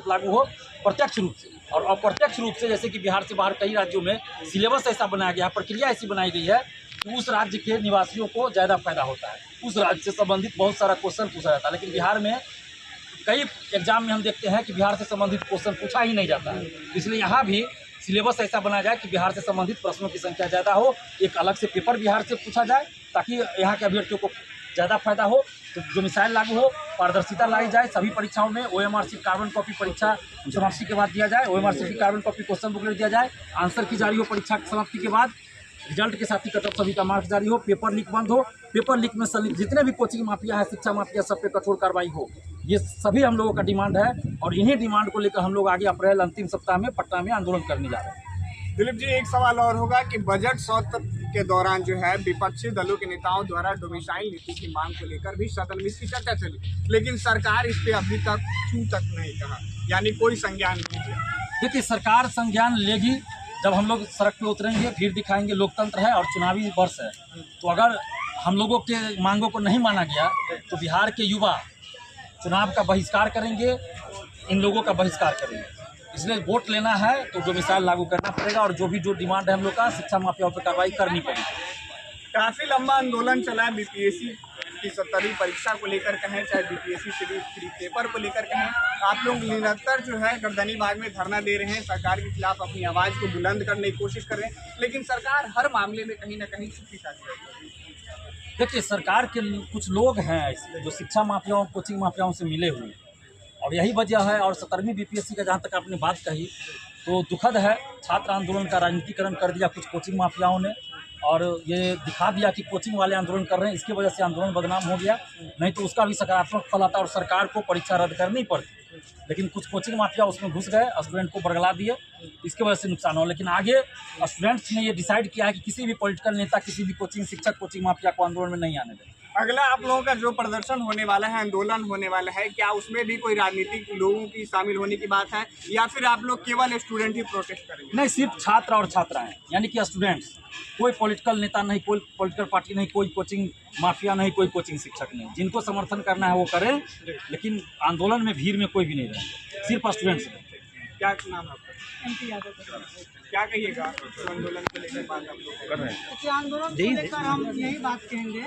लागू हो प्रत्यक्ष रूप से और अप्रत्यक्ष रूप से, जैसे कि बिहार से बाहर कई राज्यों में सिलेबस ऐसा बनाया गया है, प्रक्रिया ऐसी बनाई गई है कि उस राज्य के निवासियों को ज़्यादा फायदा होता है, उस राज्य से संबंधित बहुत सारा क्वेश्चन पूछा जाता है। लेकिन बिहार में कई एग्जाम में हम देखते हैं कि बिहार से संबंधित क्वेश्चन पूछा ही नहीं जाता है। इसलिए यहाँ भी सिलेबस ऐसा बनाया जाए कि बिहार से संबंधित प्रश्नों की संख्या ज़्यादा हो, एक अलग से पेपर बिहार से पूछा जाए ताकि यहाँ के अभ्यर्थियों को ज़्यादा फायदा हो। तो जो मिसाइल लागू हो, पारदर्शिता लाई जाए सभी परीक्षाओं में। OMR शीट कार्बन कॉपी परीक्षा समाप्ति के बाद दिया जाए, OMR sheet carbon copy question booklet दिया जाए, आंसर की जारी हो परीक्षा की समाप्ति के बाद, रिजल्ट के साथ ही कट ऑफ सभी का मार्क्स जारी हो, पेपर लीक बंद हो, पेपर लीक में जितने भी कोचिंग माफिया है, शिक्षा माफिया, सब पे कठोर कार्रवाई हो। ये सभी हम लोगों का डिमांड है और इन्हीं डिमांड को लेकर हम लोग आगे अप्रैल अंतिम सप्ताह में पटना में आंदोलन करने जा रहे हैं। दिलीप जी, एक सवाल और होगा कि बजट सत्र के दौरान जो है विपक्षी दलों के नेताओं द्वारा डोमिसाइल नीति की मांग को लेकर भी सदन में इसकी चर्चा चली, लेकिन सरकार इस पे अभी तक छू तक नहीं कहा, यानी कोई संज्ञान नहीं लिया। देखिए, सरकार संज्ञान लेगी जब हम लोग सड़क पे उतरेंगे, फिर दिखाएंगे लोकतंत्र है और चुनावी वर्ष है। तो अगर हम लोगों के मांगों को नहीं माना गया तो बिहार के युवा चुनाव का बहिष्कार करेंगे, इन लोगों का बहिष्कार करेंगे। इसलिए वोट लेना है तो जो मिसाइल लागू करना पड़ेगा और जो डिमांड है हम लोग का, शिक्षा माफियाओं पर कार्रवाई करनी पड़ेगी। काफी लंबा आंदोलन चला है बीपीएससी की 70वीं परीक्षा को लेकर कहें, चाहे बीपीएससी सीरीज 3 पेपर को लेकर कहें, आप लोग निरंतर जो है गर्दनी बाग में धरना दे रहे हैं, सरकार के खिलाफ अपनी आवाज़ को बुलंद करने की कोशिश कर रहे हैं, लेकिन सरकार हर मामले में कहीं ना कहीं चुप्पी साध रही है। देखिए, सरकार के कुछ लोग हैं ऐसे जो शिक्षा माफियाओं, कोचिंग माफियाओं से मिले हुए हैं और यही वजह है। और 70वीं बीपीएससी का जहाँ तक आपने बात कही तो दुखद है, छात्र आंदोलन का राजनीतिकरण कर दिया कुछ कोचिंग माफियाओं ने और ये दिखा दिया कि कोचिंग वाले आंदोलन कर रहे हैं, इसकी वजह से आंदोलन बदनाम हो गया। नहीं तो उसका भी सकारात्मक फल आता और सरकार को परीक्षा रद्द करनी पड़ती। लेकिन कुछ कोचिंग माफिया उसमें घुस गए, स्टूडेंट को बरगला दिए, इसकी वजह से नुकसान हो। लेकिन आगे स्टूडेंट्स ने ये डिसाइड किया है कि किसी भी पॉलिटिकल नेता, किसी भी कोचिंग शिक्षक, कोचिंग माफिया को आंदोलन में नहीं आने दें। अगला आप लोगों का जो प्रदर्शन होने वाला है, आंदोलन होने वाला है, क्या उसमें भी कोई राजनीतिक लोगों की शामिल होने की बात है या फिर आप लोग केवल स्टूडेंट ही प्रोटेस्ट करेंगे? नहीं, सिर्फ छात्र और छात्राएं, यानी कि स्टूडेंट्स। कोई पॉलिटिकल नेता नहीं, कोई पॉलिटिकल पार्टी नहीं, कोई कोचिंग माफिया नहीं, कोई कोचिंग शिक्षक नहीं। जिनको समर्थन करना है वो करें, लेकिन आंदोलन में भीड़ में कोई भी नहीं रहेंगे, सिर्फ स्टूडेंट्स। क्या नाम है आपका? MP यादव। क्या कहिएगा आंदोलन को लेकर बात आप लोग कर रहे हैं? आंदोलन को लेकर हम यही बात कहेंगे।